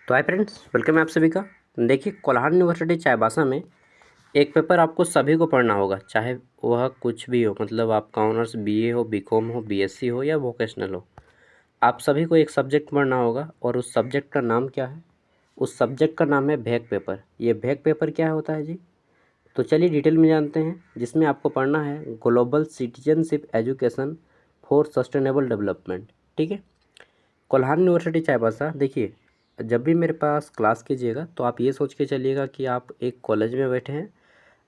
तो hi friends, welcome है आप सभी का। देखिए, कोल्हान यूनिवर्सिटी चाईबासा में एक पेपर आपको सभी को पढ़ना होगा, चाहे वह कुछ भी हो। मतलब आपका ऑनर्स बीए हो, बीकॉम हो, बीएससी हो या वोकेशनल हो, आप सभी को एक सब्जेक्ट पढ़ना होगा। और उस सब्जेक्ट का नाम क्या है? उस सब्जेक्ट का नाम है भैक पेपर। ये भैक पेपर क्या होता है जी? तो चलिए डिटेल में जानते हैं। जिसमें आपको पढ़ना है global citizenship education for sustainable development. ठीक है। कोल्हान यूनिवर्सिटी चाईबासा। देखिए, जब भी मेरे पास क्लास कीजिएगा तो आप ये सोच के चलिएगा कि आप एक कॉलेज में बैठे हैं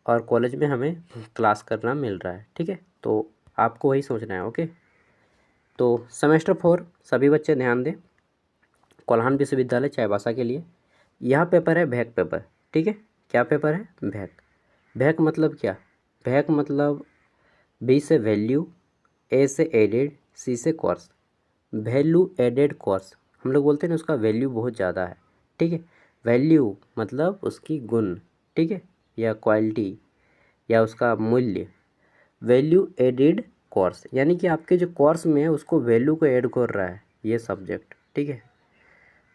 और कॉलेज में हमें क्लास करना मिल रहा है। ठीक है, तो आपको वही सोचना है। ओके। तो सेमेस्टर 4 सभी बच्चे ध्यान दें, कोल्हान विश्वविद्यालय चाईबासा के लिए यह पेपर है भैक पेपर। ठीक है। क्या पेपर है? भैक। भैक मतलब क्या? भैक मतलब बी से वैल्यू, ए से एडेड, सी से कोर्स। वैल्यू एडेड कोर्स हम लोग बोलते हैं ना, उसका वैल्यू बहुत ज़्यादा है। ठीक है। वैल्यू मतलब उसकी गुण, ठीक है, या क्वालिटी या उसका मूल्य। वैल्यू एडेड कोर्स यानी कि आपके जो कोर्स में है उसको वैल्यू को ऐड कर रहा है ये सब्जेक्ट। ठीक है।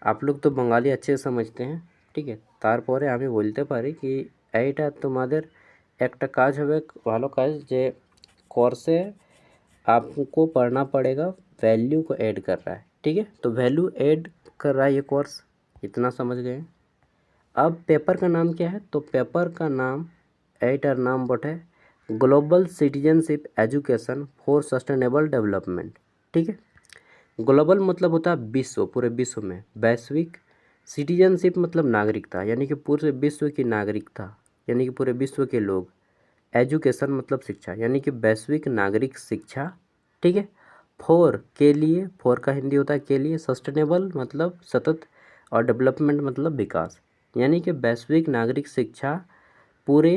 आप लोग तो बंगाली अच्छे से समझते हैं। ठीक है। तारपरे আমি বলতে পারি कि এইটা তোমাদের একটা কাজ হবে, ভালো কাজ যে कोर्से आपको पढ़ना पड़ेगा, वैल्यू को ऐड कर रहा है। ठीक है। तो वैल्यू ऐड कर रहा है ये कोर्स, इतना समझ गए। अब पेपर का नाम क्या है? तो पेपर का नाम एटर नाम बट है global citizenship education for sustainable development. ठीक है। ग्लोबल मतलब होता है विश्व, पूरे विश्व में। वैश्विक। सिटीजनशिप मतलब नागरिकता, यानी कि पूरे विश्व की नागरिकता, यानी कि पूरे विश्व के लोग। एजुकेशन मतलब शिक्षा, यानी कि वैश्विक नागरिक शिक्षा। ठीक है। फोर के लिए, फोर का हिंदी होता है के लिए। सस्टेनेबल मतलब सतत, और डेवलपमेंट मतलब विकास, यानी कि वैश्विक नागरिक शिक्षा पूरे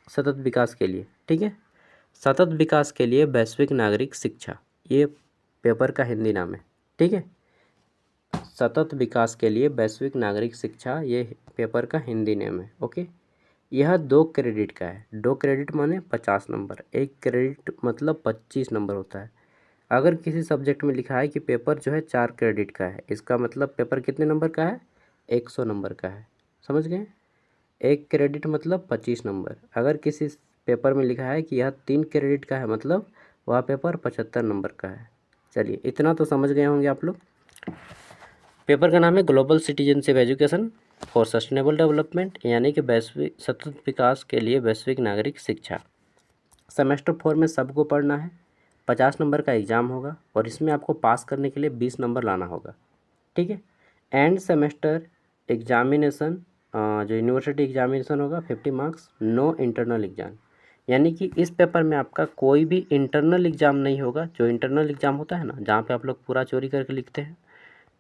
सतत विकास के लिए। ठीक है। सतत विकास के लिए वैश्विक नागरिक शिक्षा, ये पेपर का हिंदी नाम है। ठीक है। सतत विकास के लिए वैश्विक नागरिक शिक्षा, ये पेपर का हिंदी नेम है। ओके। यह 2 क्रेडिट का है। 2 क्रेडिट माने 50 नंबर। 1 क्रेडिट मतलब 25 नंबर होता है। अगर किसी सब्जेक्ट में लिखा है कि पेपर जो है 4 क्रेडिट का है, इसका मतलब पेपर कितने नंबर का है? 100 नंबर का है। समझ गए? 1 क्रेडिट मतलब 25 नंबर। अगर किसी पेपर में लिखा है कि यह 3 क्रेडिट का है, मतलब वह पेपर 75 नंबर का है। चलिए, इतना तो समझ गए होंगे आप लोग। पेपर का नाम है global citizenship education for sustainable development, यानी कि वैश्विक सतत विकास के लिए वैश्विक नागरिक शिक्षा। सेमेस्टर 4 में सबको पढ़ना है। 50 नंबर का एग्ज़ाम होगा और इसमें आपको पास करने के लिए 20 नंबर लाना होगा। ठीक है। एंड सेमेस्टर एग्जामिनेशन, जो यूनिवर्सिटी एग्जामिनेशन होगा 50 मार्क्स, नो इंटरनल एग्ज़ाम, यानी कि इस पेपर में आपका कोई भी इंटरनल एग्ज़ाम नहीं होगा। जो इंटरनल एग्ज़ाम होता है ना, जहाँ पे आप लोग पूरा चोरी करके लिखते हैं,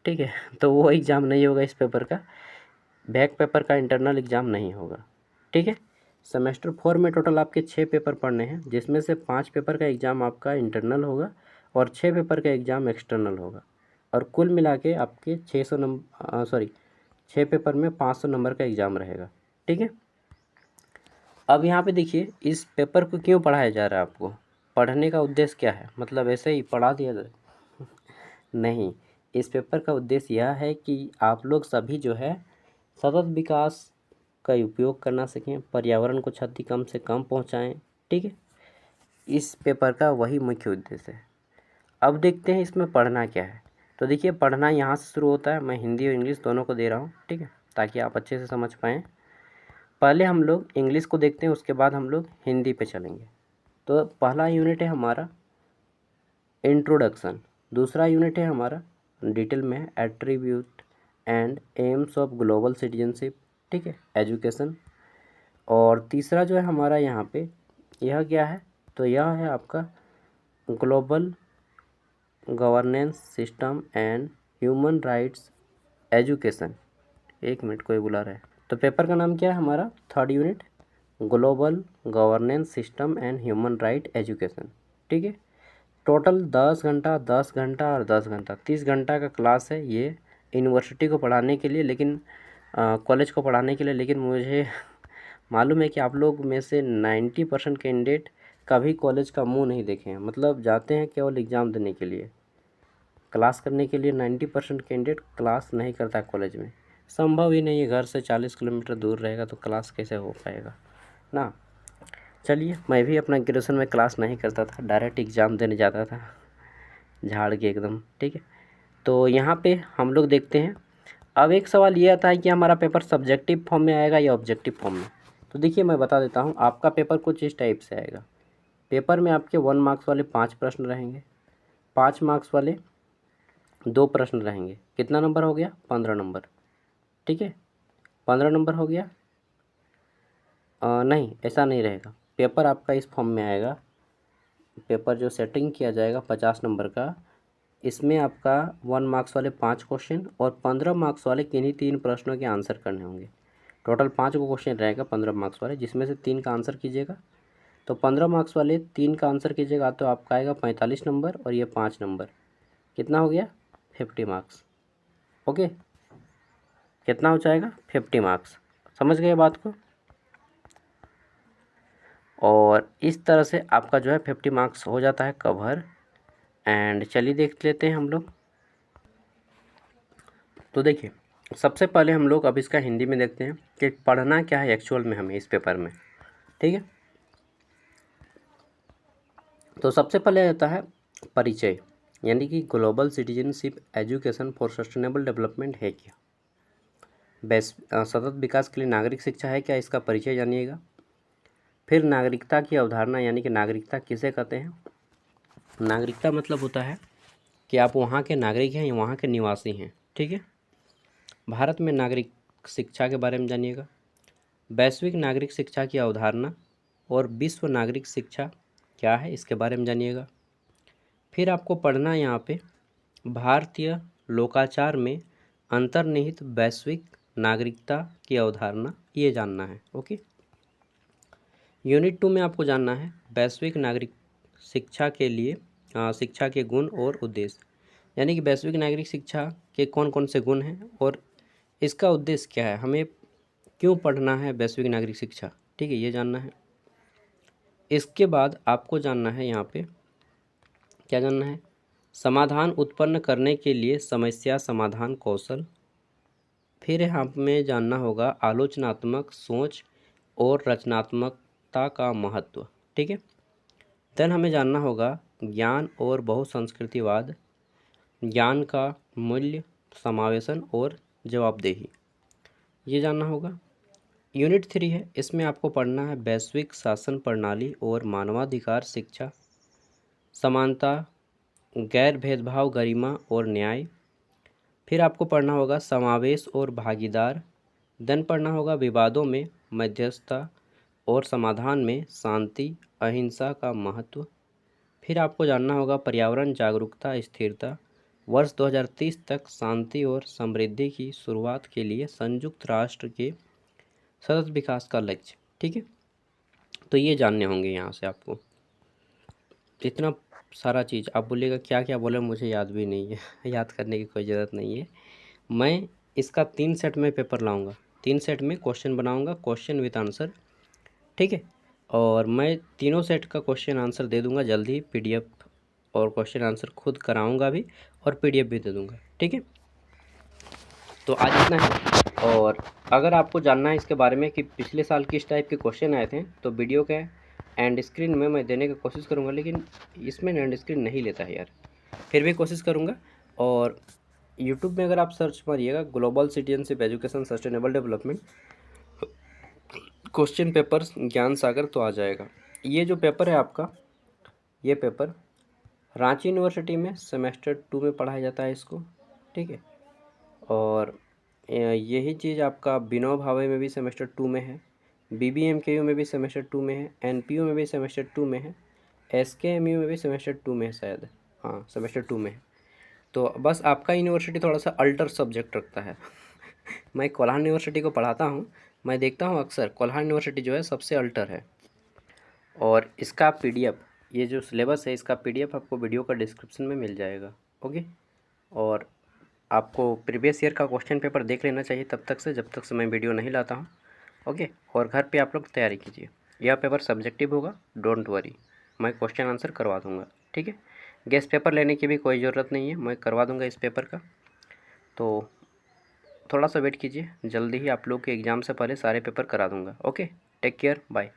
ठीक है, तो वो एग्ज़ाम नहीं होगा इस पेपर का। बैक पेपर का इंटरनल एग्ज़ाम नहीं होगा। ठीक है। सेमेस्टर 4 में टोटल आपके 6 पेपर पढ़ने हैं, जिसमें से 5 पेपर का एग्ज़ाम आपका इंटरनल होगा और 6 पेपर का एग्ज़ाम एक्सटर्नल होगा। और कुल मिला के आपके 600 नंबर, सॉरी, 6 पेपर में 500 नंबर का एग्ज़ाम रहेगा। ठीक है। अब यहाँ पे देखिए, इस पेपर को क्यों पढ़ाया जा रहा है आपको? पढ़ने का उद्देश्य क्या है? मतलब ऐसे ही पढ़ा दिया जाए? नहीं, इस पेपर का उद्देश्य यह है कि आप लोग सभी जो है सतत विकास का उपयोग करना सीखें, पर्यावरण को क्षति कम से कम पहुंचाएं। ठीक है। इस पेपर का वही मुख्य उद्देश्य है। अब देखते हैं इसमें पढ़ना क्या है। तो देखिए, पढ़ना यहाँ से शुरू होता है। मैं हिंदी और इंग्लिश दोनों को दे रहा हूँ, ठीक है, ताकि आप अच्छे से समझ पाएँ। पहले हम लोग इंग्लिश को देखते हैं, उसके बाद हम लोग हिंदी पे चलेंगे। तो पहला यूनिट है हमारा इंट्रोडक्शन। दूसरा यूनिट है हमारा डिटेल में है attribute and AIIMS of global citizenship, ठीक है, एजुकेशन। और तीसरा जो है हमारा यहाँ पे, यह क्या है? तो यह है आपका global governance system and human rights education. एक मिनट, कोई बुला रहा है। तो पेपर का नाम क्या है हमारा? Third unit, global governance system and human right education. ठीक है। टोटल 10 घंटा, 10 घंटा और 10 घंटा, 30 घंटा का क्लास है ये यूनिवर्सिटी को पढ़ाने के लिए, लेकिन कॉलेज को पढ़ाने के लिए। लेकिन मुझे मालूम है कि आप लोग में से 90% कैंडिडेट कभी कॉलेज का मुंह नहीं देखे हैं। मतलब जाते हैं केवल एग्ज़ाम देने के लिए, क्लास करने के लिए 90% कैंडिडेट क्लास नहीं करता कॉलेज में। संभव ही नहीं है, घर से 40 किलोमीटर दूर रहेगा तो क्लास कैसे हो पाएगा ना। चलिए, मैं भी अपना ग्रेजुएशन में क्लास नहीं करता था, डायरेक्ट एग्ज़ाम देने जाता था झाड़ के एकदम, ठीक है। तो यहाँ पे हम लोग देखते हैं, अब एक सवाल ये आता है कि हमारा पेपर सब्जेक्टिव फॉर्म में आएगा या ऑब्जेक्टिव फॉर्म में। तो देखिए मैं बता देता हूँ, आपका पेपर कुछ इस टाइप से आएगा। पेपर में आपके 1 मार्क्स वाले 5 प्रश्न रहेंगे, 5 मार्क्स वाले 2 प्रश्न रहेंगे। कितना नंबर हो गया? 15 नंबर, ठीक है। 15 नंबर हो गया। नहीं, ऐसा नहीं रहेगा। पेपर आपका इस फॉर्म में आएगा। पेपर जो सेटिंग किया जाएगा 50 नंबर का, इसमें आपका 1 मार्क्स वाले 5 क्वेश्चन और 15 मार्क्स वाले किन्हीं 3 प्रश्नों के आंसर करने होंगे। टोटल 5 को क्वेश्चन रहेगा 15 मार्क्स वाले, जिसमें से 3 का आंसर कीजिएगा। तो 15 मार्क्स वाले 3 का आंसर कीजिएगा तो आपका आएगा 45 नंबर और ये 5 नंबर, कितना हो गया? 50 मार्क्स। ओके, कितना हो जाएगा? 50 मार्क्स। समझ गए बात को? और इस तरह से आपका जो है 50 मार्क्स हो जाता है कवर। एंड चलिए देख लेते हैं हम लोग। तो देखिए, सबसे पहले हम लोग अब इसका हिंदी में देखते हैं कि पढ़ना क्या है एक्चुअल में हमें इस पेपर में, ठीक है। तो सबसे पहले आता है परिचय, यानी कि global citizenship education for sustainable development है क्या। सतत विकास के लिए नागरिक शिक्षा है क्या, इसका परिचय जानिएगा। फिर नागरिकता की अवधारणा, यानी कि नागरिकता किसे कहते हैं। नागरिकता मतलब होता है कि आप वहाँ के नागरिक हैं या वहाँ के निवासी हैं, ठीक है। भारत में नागरिक शिक्षा के बारे में जानिएगा। वैश्विक नागरिक शिक्षा की अवधारणा और विश्व नागरिक शिक्षा क्या है, इसके बारे में जानिएगा। फिर आपको पढ़ना यहाँ पे भारतीय लोकाचार में अंतर्निहित वैश्विक नागरिकता की अवधारणा, ये जानना है। ओके। यूनिट 2 में आपको जानना है वैश्विक नागरिक शिक्षा के लिए शिक्षा के गुण और उद्देश्य, यानी कि वैश्विक नागरिक शिक्षा के कौन कौन से गुण हैं और इसका उद्देश्य क्या है, हमें क्यों पढ़ना है वैश्विक नागरिक शिक्षा, ठीक है, ये जानना है। इसके बाद आपको जानना है यहाँ पे क्या जानना है, समाधान उत्पन्न करने के लिए समस्या समाधान कौशल। फिर हमें जानना होगा आलोचनात्मक सोच और रचनात्मकता का महत्व, ठीक है। देन हमें जानना होगा ज्ञान और बहुसंस्कृतिवाद, ज्ञान का मूल्य, समावेशन और जवाबदेही, ये जानना होगा। यूनिट 3 है, इसमें आपको पढ़ना है वैश्विक शासन प्रणाली और मानवाधिकार शिक्षा, समानता, गैर भेदभाव, गरिमा और न्याय। फिर आपको पढ़ना होगा समावेश और भागीदार। देन पढ़ना होगा विवादों में मध्यस्थता और समाधान में शांति अहिंसा का महत्व। फिर आपको जानना होगा पर्यावरण जागरूकता स्थिरता, वर्ष 2030 तक शांति और समृद्धि की शुरुआत के लिए संयुक्त राष्ट्र के सतत विकास का लक्ष्य, ठीक है। तो ये जानने होंगे यहाँ से आपको इतना सारा चीज़। आप बोलिएगा क्या क्या बोले, मुझे याद भी नहीं है याद करने की कोई ज़रूरत नहीं है। मैं इसका 3 सेट में पेपर लाऊंगा, 3 सेट में क्वेश्चन बनाऊंगा, क्वेश्चन विद आंसर, ठीक है। और मैं तीनों सेट का क्वेश्चन आंसर दे दूंगा जल्दी, पीडीएफ और क्वेश्चन आंसर खुद कराऊंगा भी और पीडीएफ भी दे दूंगा, ठीक है। तो आज इतना है। और अगर आपको जानना है इसके बारे में कि पिछले साल किस टाइप के क्वेश्चन आए थे, तो वीडियो के एंड स्क्रीन में मैं देने की कोशिश करूँगा, लेकिन इसमें एंड स्क्रीन नहीं लेता है यार, फिर भी कोशिश करूँगा। और यूट्यूब में अगर आप सर्च मारिएगा global citizenship education sustainable development question papers Gyan Sagar, तो आ जाएगा। ये जो पेपर है आपका, ये पेपर रांची यूनिवर्सिटी में सेमेस्टर 2 में पढ़ाया जाता है इसको, ठीक है। और यही चीज़ आपका विनोबा भावे में भी सेमेस्टर 2 में है, बीबीएमकेयू में भी सेमेस्टर 2 में है, एनपीयू में भी सेमेस्टर 2 में है, एसकेएमयू में भी सेमेस्टर 2 में है शायद, हाँ सेमेस्टर 2 में है। तो बस आपका यूनिवर्सिटी थोड़ा सा अल्टर सब्जेक्ट रखता है मैं कोल्हान यूनिवर्सिटी को पढ़ाता हूँ, मैं देखता हूँ अक्सर कोल्हान यूनिवर्सिटी जो है सबसे अल्टर है। और इसका पीडीएफ, ये जो सिलेबस है इसका पीडीएफ आपको वीडियो का डिस्क्रिप्शन में मिल जाएगा, ओके। और आपको प्रीवियस ईयर का क्वेश्चन पेपर देख लेना चाहिए तब तक से, जब तक से मैं वीडियो नहीं लाता हूँ, ओके। और घर पे आप लोग तैयारी कीजिए, यह पेपर सब्जेक्टिव होगा, डोंट वरी, मैं क्वेश्चन आंसर करवा दूँगा, ठीक है। गेस्ट पेपर लेने की भी कोई ज़रूरत नहीं है, मैं करवा दूँगा इस पेपर का। तो थोड़ा सा वेट कीजिए, जल्दी ही आप लोग के एग्ज़ाम से पहले सारे पेपर करा दूँगा। Okay, take care, bye.